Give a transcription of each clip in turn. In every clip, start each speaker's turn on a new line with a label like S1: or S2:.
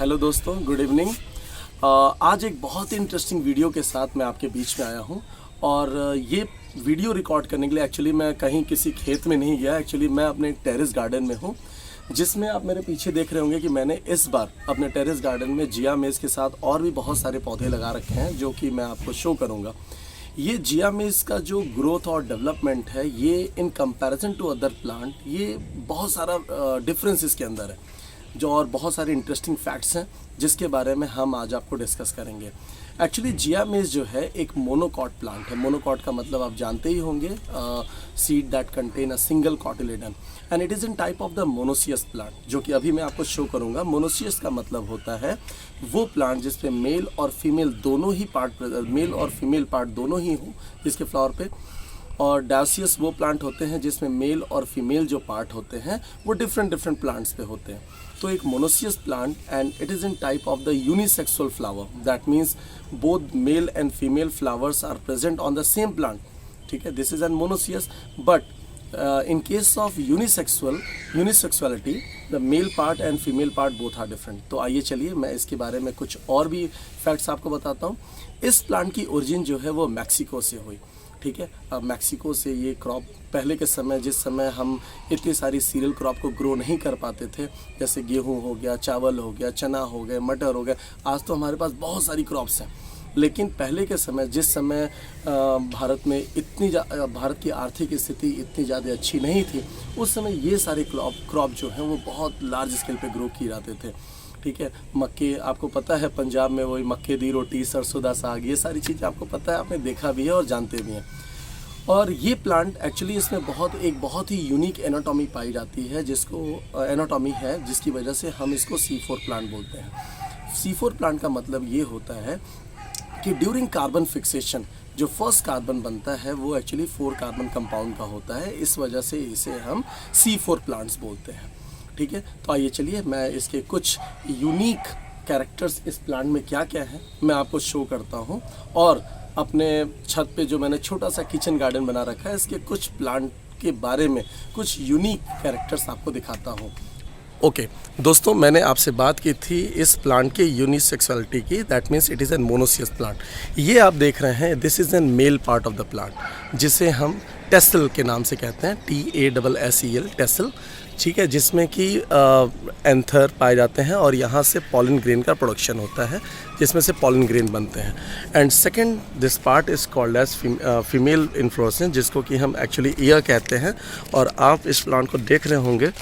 S1: Hello दोस्तों, good evening. आज एक बहुत ही इंटरेस्टिंग वीडियो के साथ मैं आपके बीच में आया हूं और ये वीडियो रिकॉर्ड करने के लिए एक्चुअली मैं कहीं किसी खेत में नहीं गया। एक्चुअली मैं अपने टेरेस गार्डन में हूं, जिसमें आप मेरे पीछे देख रहे होंगे कि मैंने इस बार अपने टेरेस गार्डन में जिया मेज़ के साथ और भी बहुत सारे पौधे लगा रखे हैं, जो कि मैं आपको शो करूँगा। ये जिया मेज़ का जो ग्रोथ और डेवलपमेंट है, ये in comparison to other plant ये बहुत सारा डिफरेंस इसके अंदर है, जो और बहुत सारे इंटरेस्टिंग फैक्ट्स हैं जिसके बारे में हम आज आपको डिस्कस करेंगे। एक्चुअली जिया मेज़ जो है एक मोनोकॉट प्लांट है। मोनोकॉट का मतलब आप जानते ही होंगे, seed that contain a single cotyledon and it is in type of the monoecious plant, जो कि अभी मैं आपको शो करूंगा। मोनोसियस का मतलब होता है वो प्लांट जिसपे मेल और फीमेल दोनों ही पार्ट दोनों ही हों जिसके फ्लावर पे। और डायोसियस वो प्लांट होते हैं जिसमें मेल और फीमेल जो पार्ट होते हैं वो डिफरेंट प्लांट्स पे होते हैं। तो एक monoecious plant and it is in type of the unisexual flower, that means both male and female flowers are present on the same plant. ठीक है, this is an monoecious. But in case of unisexuality, the male part and female part both are different। तो आइए चलिए मैं इसके बारे में कुछ और भी फैक्ट्स आपको बताता हूँ। इस प्लांट की ओरिजिन जो है वो मैक्सिको से हुई। ठीक है, अब मैक्सिको से ये क्रॉप पहले के समय, जिस समय हम इतनी सारी सीरियल क्रॉप को ग्रो नहीं कर पाते थे, जैसे गेहूँ हो गया, चावल हो गया, चना हो गए, मटर हो गए, आज तो हमारे पास बहुत सारी क्रॉप्स हैं। लेकिन पहले के समय, जिस समय भारत में भारत की आर्थिक स्थिति इतनी ज़्यादा अच्छी नहीं थी, उस समय ये सारे क्रॉप जो हैं वो बहुत लार्ज स्केल पे ग्रो किए जाते थे। ठीक है, मक्के, आपको पता है पंजाब में वही मक्के दी रोटी, सरसों दा साग, ये सारी चीज़ें आपको पता है, आपने देखा भी है और जानते भी हैं। और ये प्लांट एक्चुअली इसमें एक बहुत ही यूनिक एनाटॉमी पाई जाती है, जिसकी वजह से हम इसको C4 प्लांट बोलते हैं। C4 प्लांट का मतलब ये होता है कि ड्यूरिंग कार्बन फिक्सेशन जो फर्स्ट कार्बन बनता है वो एक्चुअली 4 कार्बन कंपाउंड का होता है, इस वजह से इसे हम C4 प्लांट्स बोलते हैं। ठीक है, तो आइए चलिए मैं इसके कुछ यूनिक कैरेक्टर्स इस प्लांट में क्या क्या हैं मैं आपको शो करता हूं, और अपने छत पे जो मैंने छोटा सा किचन गार्डन बना रखा है, इसके कुछ प्लांट के बारे में कुछ यूनिक कैरेक्टर्स आपको दिखाता हूं। ओके दोस्तों, मैंने आपसे बात की थी इस प्लांट के यूनिसेक्सुअलिटी की, that means it is an monoecious plant. ये आप देख रहे हैं, this is N male part of the plant, जिसे हम टेसल के नाम से कहते हैं, TASSEL, टेसल। ठीक है, जिसमें कि एंथर पाए जाते हैं और यहाँ से पॉलन ग्रेन का प्रोडक्शन होता है, जिसमें से पॉलन ग्रेन बनते हैं। And second, this part is called as female inflorescence, जिसको कि हम एक्चुअली ईयर कहते हैं। और आप इस प्लांट को देख रहे होंगे,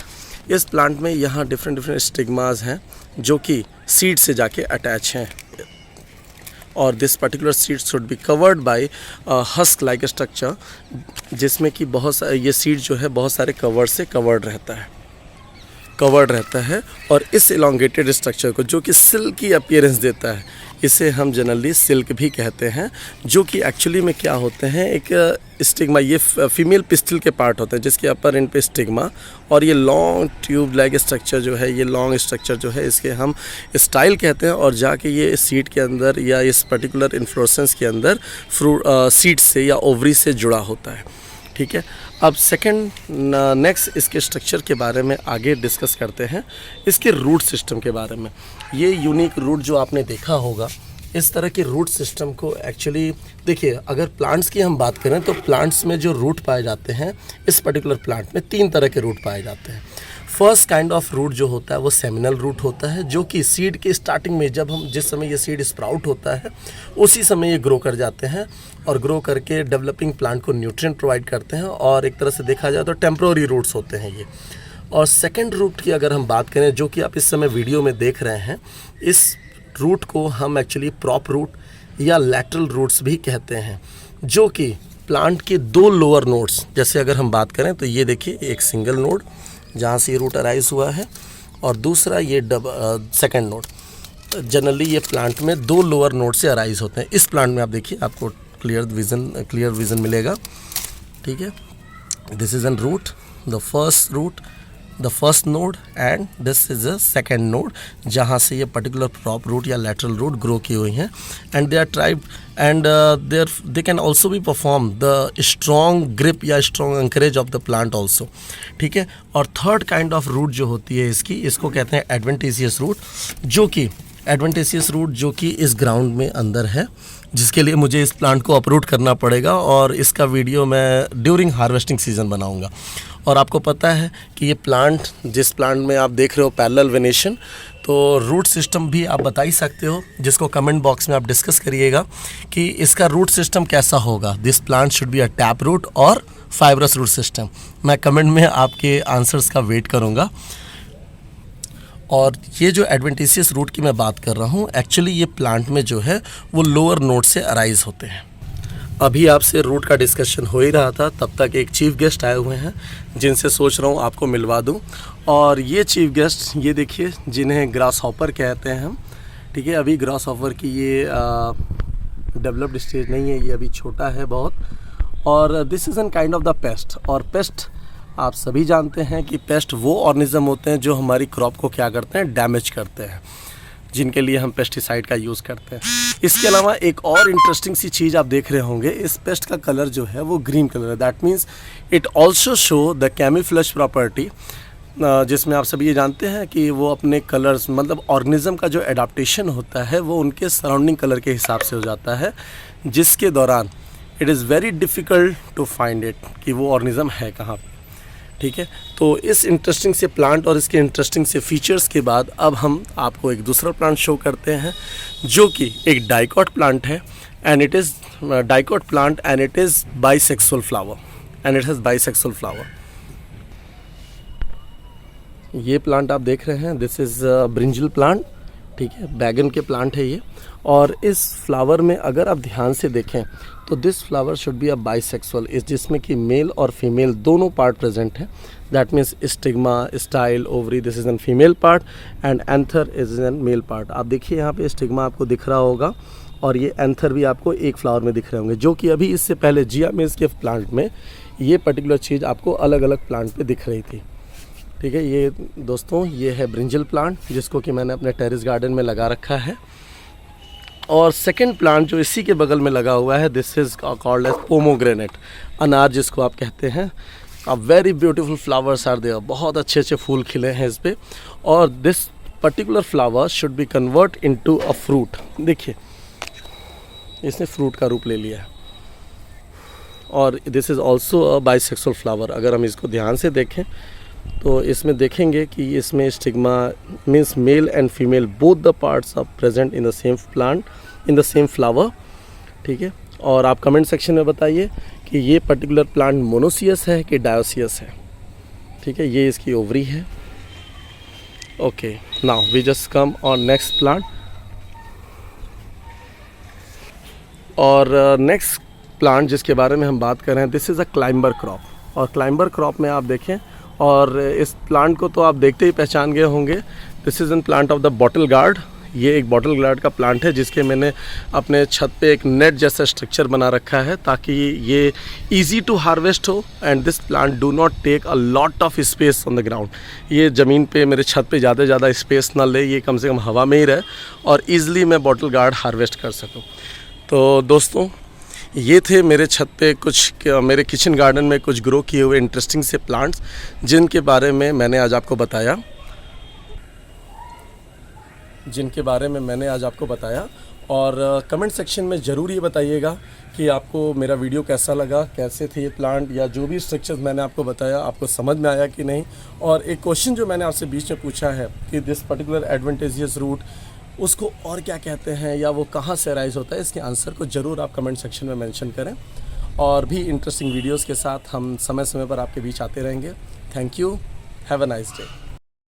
S1: इस प्लांट में यहाँ डिफरेंट स्टिग्मास हैं जो कि सीड से जाके अटैच हैं, और this particular seed should be covered by husk like structure, जिसमें कि ये सीड जो है बहुत सारे कवर से कवर्ड रहता है। और इस इलोंगेटेड स्ट्रक्चर को, जो कि सिल्की अपीयरेंस देता है, इसे हम जनरली सिल्क भी कहते हैं, जो कि एक्चुअली में क्या होते हैं, एक स्टिग्मा, ये फीमेल पिस्टिल के पार्ट होते हैं जिसके अपर एंड पे स्टिग्मा, और ये लॉन्ग ट्यूब लाइक स्ट्रक्चर जो है, ये लॉन्ग स्ट्रक्चर जो है, इसके हम स्टाइल कहते हैं, और जाके ये सीड के अंदर या इस पर्टिकुलर इन्फ्लोरेसेंस के अंदर फ्रूट सीड से या ओवरी से जुड़ा होता है। ठीक है, अब नेक्स्ट इसके स्ट्रक्चर के बारे में आगे डिस्कस करते हैं, इसके रूट सिस्टम के बारे में। ये यूनिक रूट जो आपने देखा होगा, इस तरह के रूट सिस्टम को एक्चुअली देखिए, अगर प्लांट्स की हम बात करें तो प्लांट्स में जो रूट पाए जाते हैं, इस पर्टिकुलर प्लांट में 3 तरह के रूट पाए जाते हैं। फर्स्ट काइंड ऑफ रूट जो होता है वो सेमिनल रूट होता है, जो कि सीड के स्टार्टिंग में, जिस समय ये सीड स्प्राउट होता है उसी समय ये ग्रो कर जाते हैं, और ग्रो करके डेवलपिंग प्लांट को न्यूट्रिएंट प्रोवाइड करते हैं, और एक तरह से देखा जाए तो टेम्प्रोरी रूट्स होते हैं ये। और सेकेंड रूट की अगर हम बात करें, जो कि आप इस समय वीडियो में देख रहे हैं, इस रूट को हम एक्चुअली प्रॉप रूट या लैटरल रूट्स भी कहते हैं, जो कि प्लांट के 2 लोअर नोड्स, जैसे अगर हम बात करें तो ये देखिए एक सिंगल नोड जहाँ से ये रूट अराइज हुआ है, और दूसरा ये सेकेंड नोड। जनरली ये प्लांट में 2 लोअर नोड से अराइज होते हैं। इस प्लांट में आप देखिए, आपको क्लियर विज़न मिलेगा। ठीक है, this is an root, the first root the first node and this is a second node, जहाँ से ये पर्टिकुलर प्रॉप रूट या लैटरल रूट ग्रो की हुई हैं, and they are tribed and they can also भी परफॉर्म द स्ट्रॉन्ग ग्रिप या strong anchorage of the plant also, ठीक है। और थर्ड काइंड ऑफ रूट जो होती है इसको कहते हैं एडवेंटिशियस रूट, जो कि इस ग्राउंड में अंदर है, जिसके लिए मुझे इस प्लांट को अपरूट करना पड़ेगा और इसका वीडियो मैं ड्यूरिंग हार्वेस्टिंग सीज़न बनाऊंगा। और आपको पता है कि ये प्लांट, जिस प्लांट में आप देख रहे हो पैरेलल वेनेशन, तो रूट सिस्टम भी आप बता ही सकते हो, जिसको कमेंट बॉक्स में आप डिस्कस करिएगा कि इसका रूट सिस्टम कैसा होगा। This plant should be a tap root और फाइब्रस रूट सिस्टम। मैं कमेंट में आपके आंसर्स का वेट करूँगा। और ये जो एडवेंटिशियस रूट की मैं बात कर रहा हूँ, एक्चुअली ये प्लांट में जो है वो लोअर नोड से अराइज होते हैं। अभी आपसे रूट का डिस्कशन हो ही रहा था, तब तक एक चीफ गेस्ट आए हुए हैं जिनसे सोच रहा हूँ आपको मिलवा दूँ। और ये चीफ गेस्ट, ये देखिए, जिन्हें ग्रास हॉपर कहते हैं हम, ठीक है। अभी ग्रास हॉपर की ये डेवलप्ड स्टेज नहीं है, ये अभी छोटा है बहुत। और this is N kind of the paste. और पेस्ट आप सभी जानते हैं कि पेस्ट वो ऑर्गेनिज्म होते हैं जो हमारी क्रॉप को क्या करते हैं, डैमेज करते हैं, जिनके लिए हम पेस्टिसाइड का यूज़ करते हैं। इसके अलावा एक और इंटरेस्टिंग सी चीज़ आप देख रहे होंगे, इस पेस्ट का कलर जो है वो ग्रीन कलर है। That means it also show the camouflage property, जिसमें आप सभी ये जानते हैं कि वो अपने कलर्स, मतलब ऑर्गेनिज्म का जो एडाप्टेशन होता है वो उनके सराउंडिंग कलर के हिसाब से हो जाता है, जिसके दौरान it is very difficult to find it कि वो ऑर्गेनिज्म है कहाँ पे, ठीक है। तो इस इंटरेस्टिंग से प्लांट और इसके इंटरेस्टिंग से फीचर्स के बाद अब हम आपको एक दूसरा प्लांट शो करते हैं, जो कि एक डाइकॉट प्लांट है, and it is dicot plant and it is bisexual flower, and it has bisexual flower. ये प्लांट आप देख रहे हैं, दिस इज़ ब्रिंजल प्लांट, ठीक है, बैगन के प्लांट है ये। और इस फ्लावर में अगर आप ध्यान से देखें तो this flower should be a bisexual, इस जिसमें कि मेल और फीमेल दोनों पार्ट प्रेजेंट हैं। That means stigma, style, ovary, this is N female part and anther is an male part. आप देखिए यहाँ पे स्टिग्मा आपको दिख रहा होगा और ये एंथर भी आपको एक फ्लावर में दिख रहे होंगे, जो कि अभी इससे पहले जियामेज के प्लांट में ये पर्टिकुलर चीज़ आपको अलग अलग प्लांट पे दिख रही थी, ठीक है। ये दोस्तों, ये है ब्रिंजल प्लांट, जिसको कि मैंने अपने टेरेस गार्डन में लगा रखा है। और सेकंड प्लांट जो इसी के बगल में लगा हुआ है, this is called as pomegranate, अनार जिसको आप कहते हैं। A very beautiful flowers are there, बहुत अच्छे अच्छे फूल खिले हैं इस पे। और this particular flower should be convert into a fruit. देखिए, इसने फ्रूट का रूप ले लिया है। और this is also a bisexual flower. अगर हम इसको ध्यान से देखें तो इसमें देखेंगे कि इसमें stigma means male and female both the parts are present in the same plant, in the same flower, ठीक है। और आप कमेंट सेक्शन में बताइए कि ये पर्टिकुलर प्लांट मोनोसियस है कि डायोसियस है, ठीक है। ये इसकी ओवरी है। Okay, now we just come on next plant. और नेक्स्ट प्लांट जिसके बारे में हम बात कर रहे हैं, this is a climber crop. और क्लाइंबर क्रॉप में आप देखें, और इस प्लांट को तो आप देखते ही पहचान गए होंगे, this is N plant of the bottle gourd. ये एक बॉटल गार्ड का प्लांट है, जिसके मैंने अपने छत पे एक नेट जैसा स्ट्रक्चर बना रखा है ताकि ये इजी टू हार्वेस्ट हो, and this plant do not take a lot of space on the ground. ये ज़मीन पे, मेरे छत पे ज़्यादा से ज़्यादा स्पेस ना ले, ये कम से कम हवा में ही रहे और ईज़िली मैं बॉटल गार्ड हार्वेस्ट कर सकूँ। तो दोस्तों, ये थे मेरे छत पे कुछ, मेरे किचन गार्डन में कुछ ग्रो किए हुए इंटरेस्टिंग से प्लांट्स, जिनके बारे में मैंने आज आपको बताया। और कमेंट सेक्शन में ज़रूर ये बताइएगा कि आपको मेरा वीडियो कैसा लगा, कैसे थे ये प्लांट, या जो भी स्ट्रक्चर्स मैंने आपको बताया आपको समझ में आया कि नहीं। और एक क्वेश्चन जो मैंने आपसे बीच में पूछा है कि दिस पर्टिकुलर एडवेंटिशियस रूट, उसको और क्या कहते हैं या वो कहाँ से राइज होता है, इसके आंसर को ज़रूर आप कमेंट सेक्शन में मेंशन करें। और भी इंटरेस्टिंग वीडियोस के साथ हम समय समय पर आपके बीच आते रहेंगे। Thank you, have a nice day.